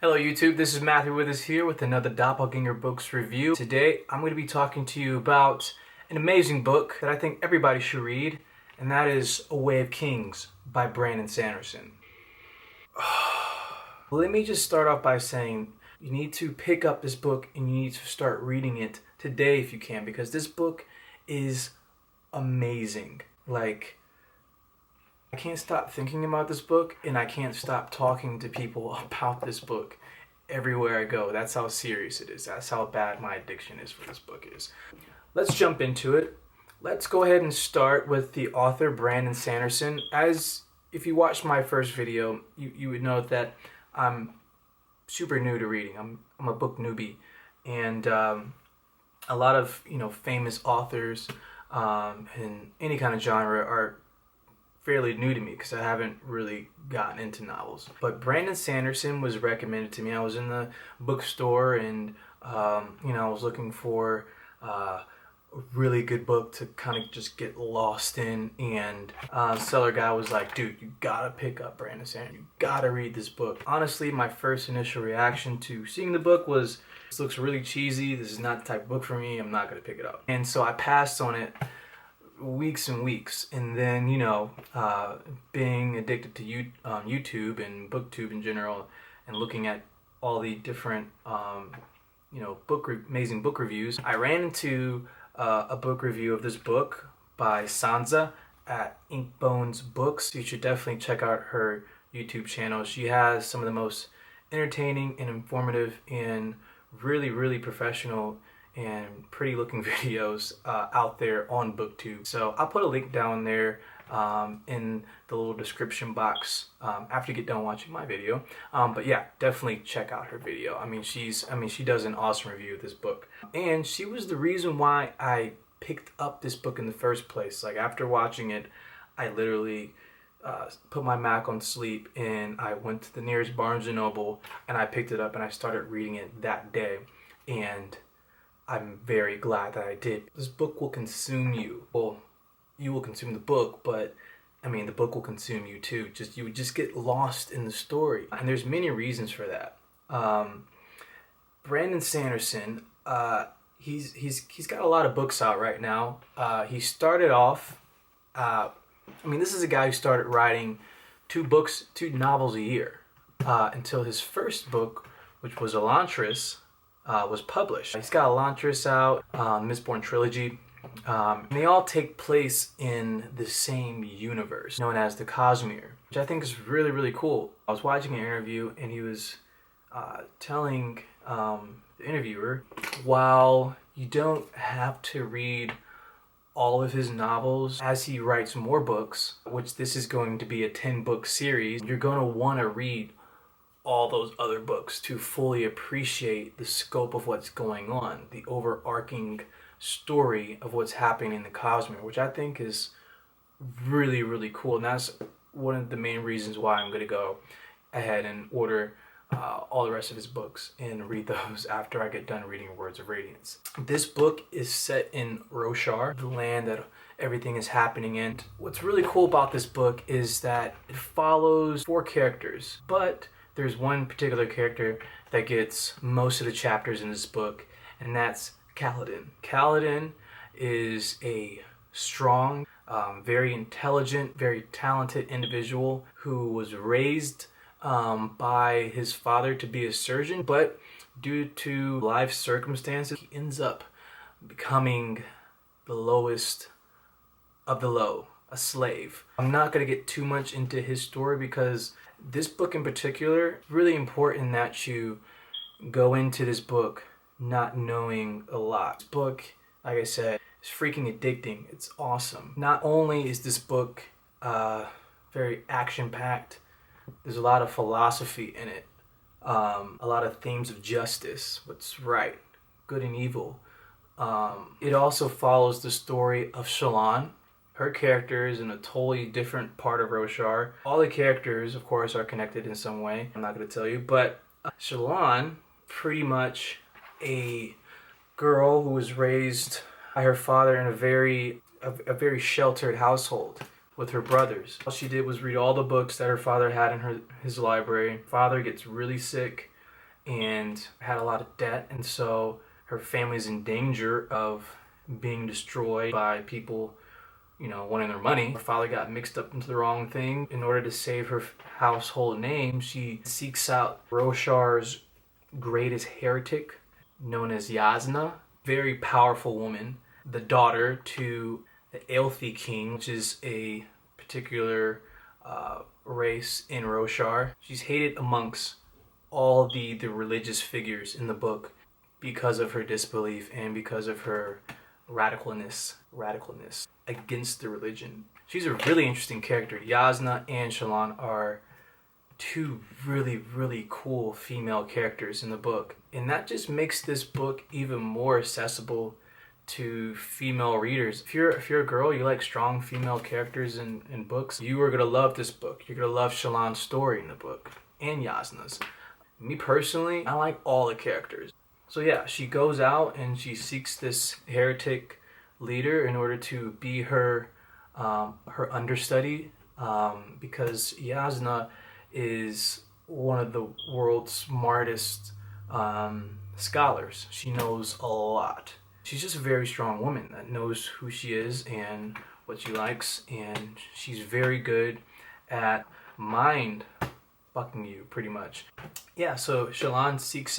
Hello YouTube, this is Matthew with us here with another Doppelganger Books review. Today I'm going to be talking to you about an amazing book that I think everybody should read, and that is A Way of Kings by Brandon Sanderson. Let me just start off by saying you need to pick up this book and you need to start reading it today if you can, because this book is amazing. Like, I can't stop thinking about this book, and I can't stop talking to people about this book everywhere I go. That's how serious it is. That's how bad my addiction is for this book is. Let's jump into it. Let's go ahead and start with the author, Brandon Sanderson. As if you watched my first video, you would know that I'm super new to reading. I'm a book newbie, and a lot of famous authors in any kind of genre are fairly new to me because I haven't really gotten into novels. But Brandon Sanderson was recommended to me. I was in the bookstore and I was looking for a really good book to kind of just get lost in, and seller guy was like, dude, you gotta pick up Brandon Sanderson. You gotta read this book. Honestly, my first initial reaction to seeing the book was, this looks really cheesy. This is not the type of book for me. I'm not gonna pick it up. And so I passed on it weeks and weeks, and then being addicted to YouTube and BookTube in general, and looking at all the different amazing book reviews, I ran into a book review of this book by Sanaa at Inkbones Books. You should definitely check out her YouTube channel. She has some of the most entertaining and informative and really professional and pretty looking videos out there on BookTube. So I'll put a link down there in the little description box after you get done watching my video. But yeah, definitely check out her video. She does an awesome review of this book, and she was the reason why I picked up this book in the first place. Like, after watching it, I literally put my Mac on sleep and I went to the nearest Barnes & Noble and I picked it up and I started reading it that day. And I'm very glad that I did. This book will consume you. Well, you will consume the book, but the book will consume you too. You would just get lost in the story. And there's many reasons for that. Brandon Sanderson, he's got a lot of books out right now. He started off, this is a guy who started writing two novels a year, until his first book, which was Elantris, was published. He's got Elantris out, Mistborn Trilogy. They all take place in the same universe known as the Cosmere, which I think is really cool. I was watching an interview and he was telling the interviewer, while you don't have to read all of his novels, as he writes more books, which this is going to be a 10-book series, you're going to want to read all those other books to fully appreciate the scope of what's going on, the overarching story of what's happening in the Cosmere, which I think is really cool. And that's one of the main reasons why I'm going to go ahead and order all the rest of his books and read those after I get done reading Words of Radiance. This book is set in Roshar, the land that everything is happening in. What's really cool about this book is that it follows 4 characters, but there's one particular character that gets most of the chapters in this book, and that's Kaladin. Kaladin is a strong, very intelligent, very talented individual who was raised by his father to be a surgeon, but due to life circumstances, he ends up becoming the lowest of the low, a slave. I'm not going to get too much into his story because this book in particular, it's really important that you go into this book not knowing a lot. This book, like I said, is freaking addicting. It's awesome. Not only is this book very action-packed, there's a lot of philosophy in it, a lot of themes of justice, what's right, good and evil. It also follows the story of Shallan. Her character is in a totally different part of Roshar. All the characters, of course, are connected in some way. I'm not going to tell you, but Shallan, pretty much a girl who was raised by her father in a very sheltered household with her brothers. All she did was read all the books that her father had in his library. Father gets really sick and had a lot of debt, and so her family's in danger of being destroyed by people, wanting their money. Her father got mixed up into the wrong thing. In order to save her household name, she seeks out Roshar's greatest heretic, known as Yasna. Very powerful woman, the daughter to the Aelthi king, which is a particular race in Roshar. She's hated amongst all the religious figures in the book because of her disbelief and because of her radicalness against the religion. She's a really interesting character. Yasna and Shallan are two really, really cool female characters in the book. And that just makes this book even more accessible to female readers. If you're a girl, you like strong female characters in books, you are gonna love this book. You're gonna love Shallan's story in the book and Yasna's. Me personally, I like all the characters. So yeah, she goes out and she seeks this heretic leader in order to be her understudy, because Yasna is one of the world's smartest scholars. She knows a lot. She's just a very strong woman that knows who she is and what she likes, and she's very good at mind fucking you, pretty much. Yeah, so Shallan seeks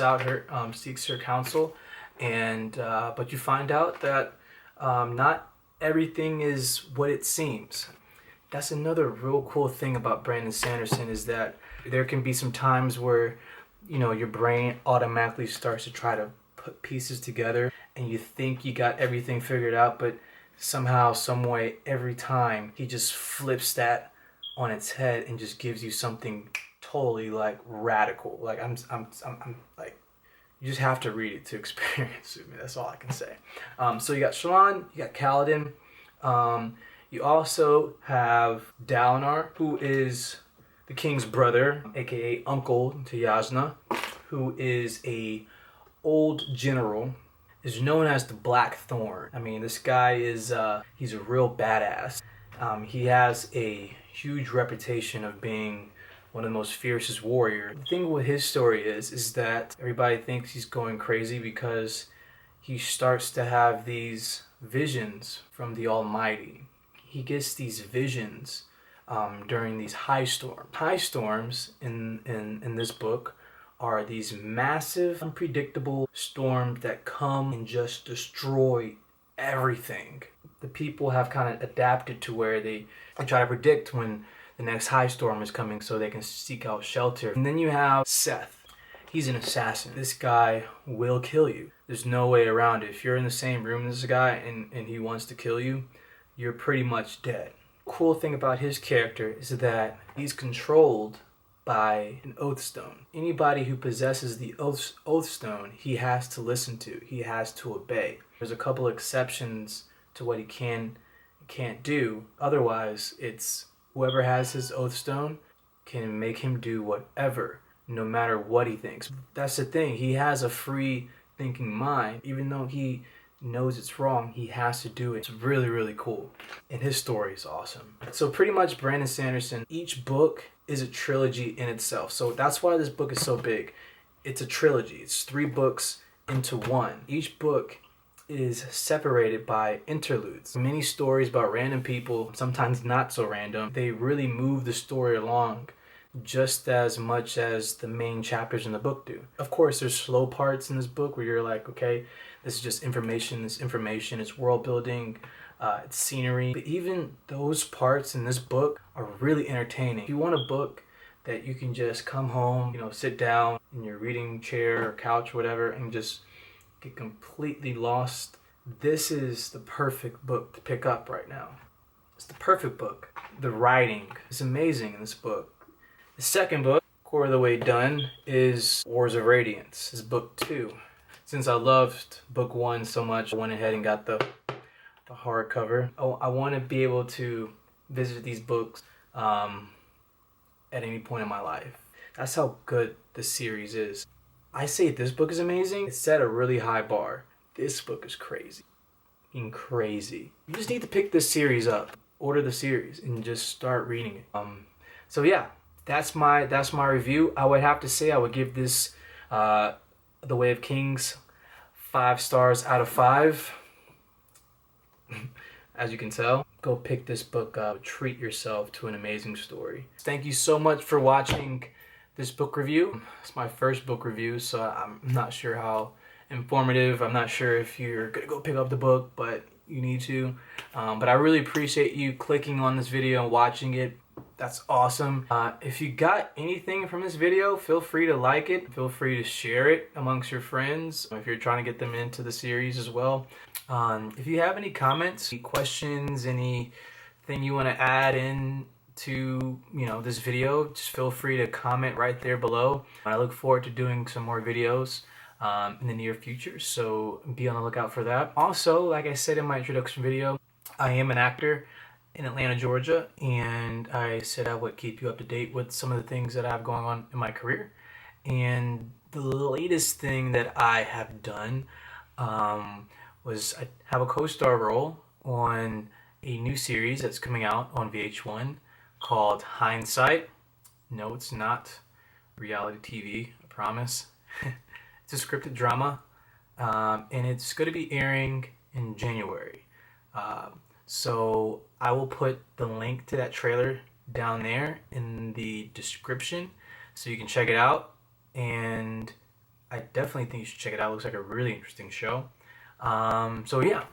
her counsel, and but you find out that not everything is what it seems. That's another real cool thing about Brandon Sanderson, is that there can be some times where your brain automatically starts to try to put pieces together and you think you got everything figured out, but somehow, some way, every time he just flips that on its head and just gives you something totally like radical. Like I'm like, you just have to read it to experience it. That's all I can say. So you got Shallan, you got Kaladin. You also have Dalinar, who is the king's brother, aka uncle to Yasna, who is a old general, is known as the Black Thorn. I mean, this guy is he's a real badass. He has a huge reputation of being one of the most fiercest warriors. The thing with his story is that everybody thinks he's going crazy because he starts to have these visions from the Almighty. He gets these visions during these high storms. High storms in this book are these massive, unpredictable storms that come and just destroy everything. The people have kind of adapted to where they try to predict when the next high storm is coming so they can seek out shelter. And then you have Seth. He's an assassin. This guy will kill you. There's no way around it. If you're in the same room as this guy and he wants to kill you, you're pretty much dead. Cool thing about his character is that he's controlled by an oath stone. Anybody who possesses the oath stone, he has to listen to. He has to obey. There's a couple exceptions to what he can and can't do. Otherwise, it's whoever has his oath stone can make him do whatever, no matter what he thinks. That's the thing. He has a free thinking mind. Even though he knows it's wrong, he has to do it. It's really, really cool. And his story is awesome. So pretty much Brandon Sanderson, each book is a trilogy in itself. So that's why this book is so big. It's a trilogy. It's 3 books into one. Each book is separated by interludes. Many stories about random people, sometimes not so random. They really move the story along just as much as the main chapters in the book do. Of course, there's slow parts in this book where you're like, okay, this is just information, it's world building, it's scenery. But even those parts in this book are really entertaining. If you want a book that you can just come home, sit down in your reading chair or couch or whatever and just get completely lost, this is the perfect book to pick up right now. It's the perfect book. The writing is amazing in this book. The second book, Core of the Way Done, is Wars of Radiance. It's book 2. Since I loved book 1 so much, I went ahead and got the hardcover. I want to be able to visit these books at any point in my life. That's how good this series is. I say this book is amazing. It's set a really high bar. This book is crazy. Crazy. You just need to pick this series up. Order the series and just start reading it. So yeah, that's my review. I would have to say I would give this The Way of Kings, 5 stars out of 5. As you can tell, go pick this book up. Treat yourself to an amazing story. Thank you so much for watching this book review. It's my first book review, so I'm not sure how informative. I'm not sure if you're gonna go pick up the book, but you need to. But I really appreciate you clicking on this video and watching it. That's awesome. If you got anything from this video, feel free to like it. Feel free to share it amongst your friends if you're trying to get them into the series as well. If you have any comments, any questions, anything you want to add in to this video, just feel free to comment right there below. I look forward to doing some more videos in the near future, so be on the lookout for that. Also, like I said in my introduction video, I am an actor in Atlanta, Georgia, and I said I would keep you up to date with some of the things that I have going on in my career. And the latest thing that I have done was I have a co-star role on a new series that's coming out on VH1 called Hindsight. No, it's not reality TV, I promise. It's a scripted drama, and it's going to be airing in January. So I will put the link to that trailer down there in the description so you can check it out. And I definitely think you should check it out. It looks like a really interesting show. So yeah,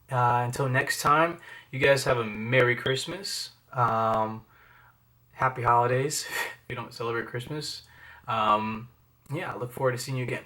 until next time, you guys have a Merry Christmas. Happy holidays if you don't celebrate Christmas. Yeah, I look forward to seeing you again.